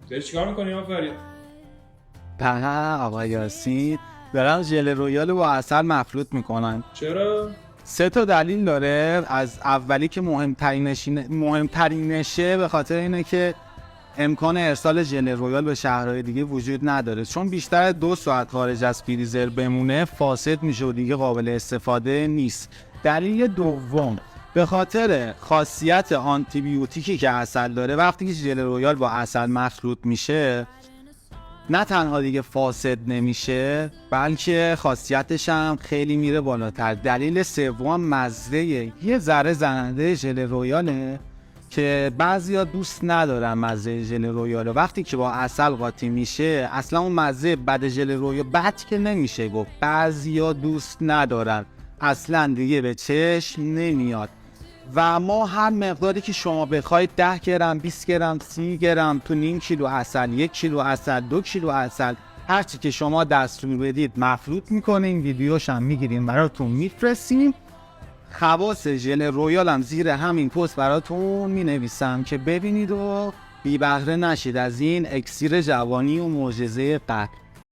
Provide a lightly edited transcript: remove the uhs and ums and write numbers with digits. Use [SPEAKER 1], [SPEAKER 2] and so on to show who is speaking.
[SPEAKER 1] داری چیکار میکنی آقا فرید؟
[SPEAKER 2] نه آقا یاسین، دارم ژل رویال با عسل مخلوط میکنن.
[SPEAKER 1] چرا؟
[SPEAKER 2] 3 دلیل داره. از اولی که مهمترینشه به خاطر اینه که امکان ارسال ژل رویال به شهرهای دیگه وجود نداره، چون بیشتر از 2 ساعت خارج از فریزر بمونه فاسد میشه و دیگه قابل استفاده نیست. دلیل دوم به خاطر خاصیت آنتی بیوتیکی که عسل داره. وقتی که ژل رویال با عسل مخلوط میشه نه تنها دیگه فاسد نمیشه بلکه خاصیتش هم خیلی میره بالاتر. دلیل سوم مزه یه ذره زننده ژل رویاله که بعضیا دوست ندارن مزه ژل رویال. وقتی که با عسل قاطی میشه اصلا اون مزه بد ژل رویال بد که نمیشه گفت، بعضیا دوست ندارن، اصلا دیگه به چشم نمیاد. و ما هر مقداری که شما بخواید 10 گرم 20 گرم 30 گرم تو نیم کیلو عسل، 1 کیلو عسل، 2 کیلو عسل، هر چی که شما دستور بدید مخلوط میکنیم، ویدیوش هم میگیریم براتون میفرستیم. خواص ژل رویال هم زیر همین پست براتون مینویسم که ببینید و بی بهره نشید از این اکسیر جوانی و معجزه قهر.